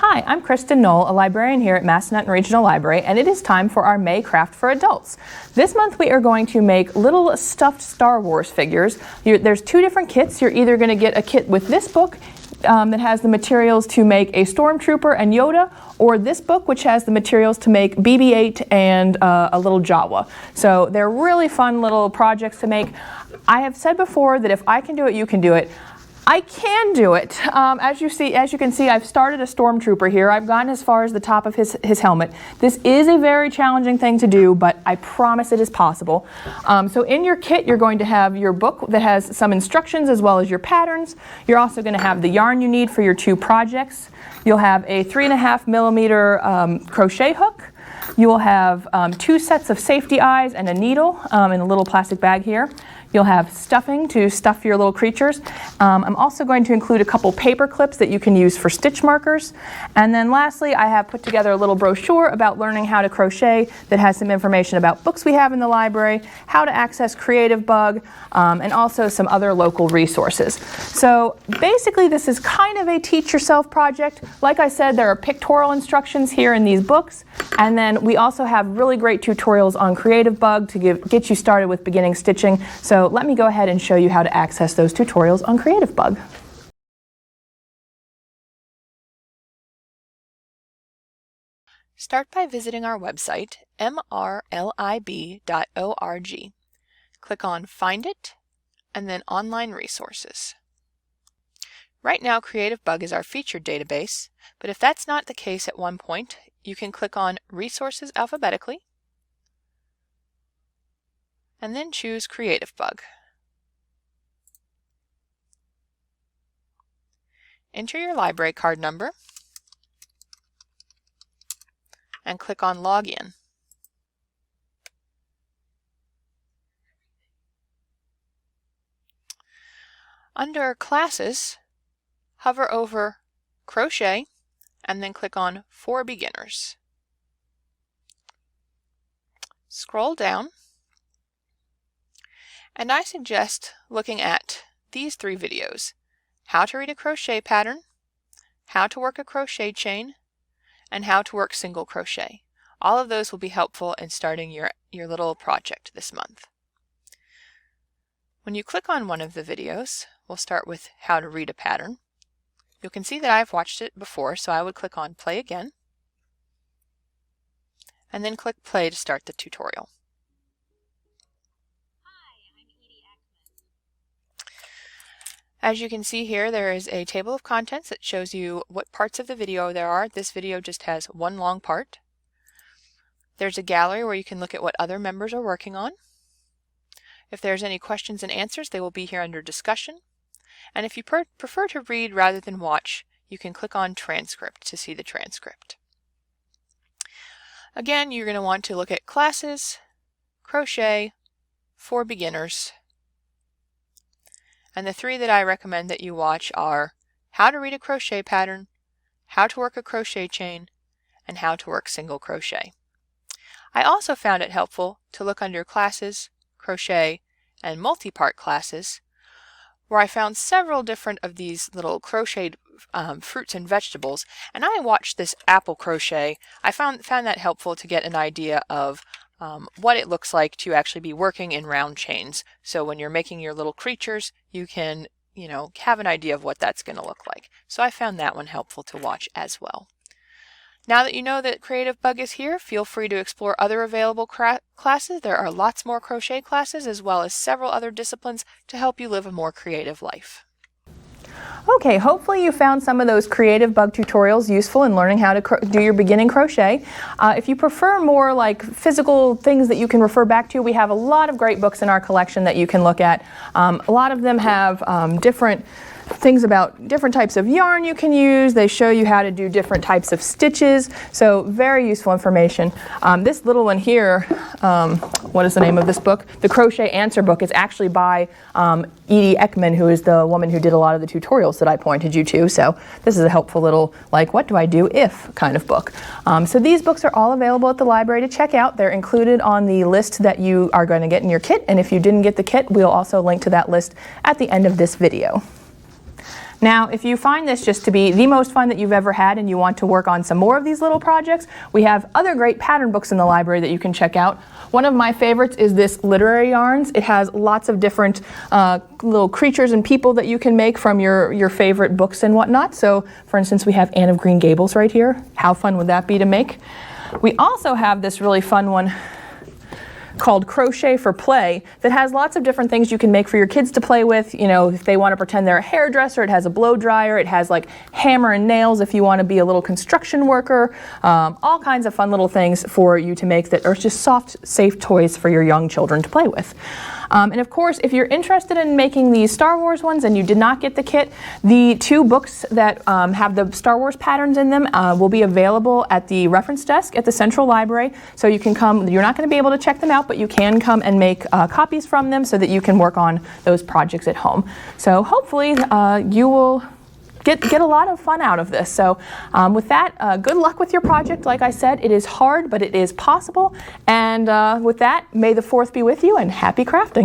Hi, I'm Kristin Knoll, a librarian here at Massanutten Regional Library, and it is time for our May Craft for Adults. This month we are going to make little stuffed Star Wars figures. There's two different kits. You're either going to get a kit with this book that has the materials to make a Stormtrooper and Yoda, or this book which has the materials to make BB-8 and a little Jawa. So they're really fun little projects to make. I have said before that if I can do it, you can do it. I can do it. As you can see, I've started a Stormtrooper here. I've gotten as far as the top of his helmet. This is a very challenging thing to do, but I promise it is possible. So in your kit, you're going to have your book that has some instructions as well as your patterns. You're also going to have the yarn you need for your two projects. You'll have a 3.5mm crochet hook. You will have 2 sets of safety eyes and a needle in a little plastic bag here. You'll have stuffing to stuff your little creatures. I'm also going to include a couple paper clips that you can use for stitch markers. And then lastly, I have put together a little brochure about learning how to crochet that has some information about books we have in the library, how to access Creative Bug, and also some other local resources. So basically this is kind of a teach yourself project. Like I said, there are pictorial instructions here in these books, and then we also have really great tutorials on Creative Bug to get you started with beginning stitching. So let me go ahead and show you how to access those tutorials on Creative Bug. Start by visiting our website, mrlib.org. Click on Find It, and then Online Resources. Right now, Creative Bug is our featured database, but if that's not the case at one point, you can click on Resources alphabetically, and then choose Creative Bug. Enter your library card number and click on Login. Under Classes, hover over Crochet and then click on For Beginners. Scroll down, and I suggest looking at these 3 videos: how to read a crochet pattern, how to work a crochet chain, and how to work single crochet. All of those will be helpful in starting your little project this month. When you click on one of the videos, we'll start with how to read a pattern. You can see that I've watched it before, so I would click on Play Again, and then click Play to start the tutorial. As you can see here, there is a table of contents that shows you what parts of the video there are. This video just has one long part. There's a gallery where you can look at what other members are working on. If there's any questions and answers, they will be here under discussion. And if you prefer to read rather than watch, you can click on Transcript to see the transcript. Again, you're going to want to look at Classes, Crochet, For Beginners, and the 3 that I recommend that you watch are how to read a crochet pattern, how to work a crochet chain, and how to work single crochet. I also found it helpful to look under Classes, Crochet, and Multi-Part Classes, where I found several different of these little crocheted fruits and vegetables, and I watched this apple crochet. I found that helpful to get an idea of what it looks like to actually be working in round chains. So when you're making your little creatures, you can, have an idea of what that's going to look like. So I found that one helpful to watch as well. Now that you know that Creative Bug is here, feel free to explore other available classes. There are lots more crochet classes as well as several other disciplines to help you live a more creative life. Okay, hopefully you found some of those Creative Bug tutorials useful in learning how to do your beginning crochet. If you prefer more like physical things that you can refer back to, we have a lot of great books in our collection that you can look at. A lot of them have different things about different types of yarn you can use. They show you how to do different types of stitches, so very useful information. This little one here, what is the name of this book? The Crochet Answer Book is actually by Edie Ekman, who is the woman who did a lot of the tutorials that I pointed you to, so this is a helpful little, like, what do I do if kind of book. So these books are all available at the library to check out. They're included on the list that you are going to get in your kit, and if you didn't get the kit, we'll also link to that list at the end of this video. Now, if you find this just to be the most fun that you've ever had and you want to work on some more of these little projects, we have other great pattern books in the library that you can check out. One of my favorites is this Literary Yarns. It has lots of different little creatures and people that you can make from your favorite books and whatnot. So, for instance, we have Anne of Green Gables right here. How fun would that be to make? We also have this really fun one called Crochet for Play that has lots of different things you can make for your kids to play with. You know, if they want to pretend they're a hairdresser, it has a blow dryer, it has like hammer and nails if you want to be a little construction worker, all kinds of fun little things for you to make that are just soft, safe toys for your young children to play with. And of course, if you're interested in making these Star Wars ones and you did not get the kit, the 2 books that have the Star Wars patterns in them will be available at the reference desk at the Central Library. So you can come, you're not going to be able to check them out, but you can come and make copies from them so that you can work on those projects at home. So hopefully you will get a lot of fun out of this. So with that, good luck with your project. Like I said, it is hard, but it is possible. And with that, may the 4th be with you and happy crafting.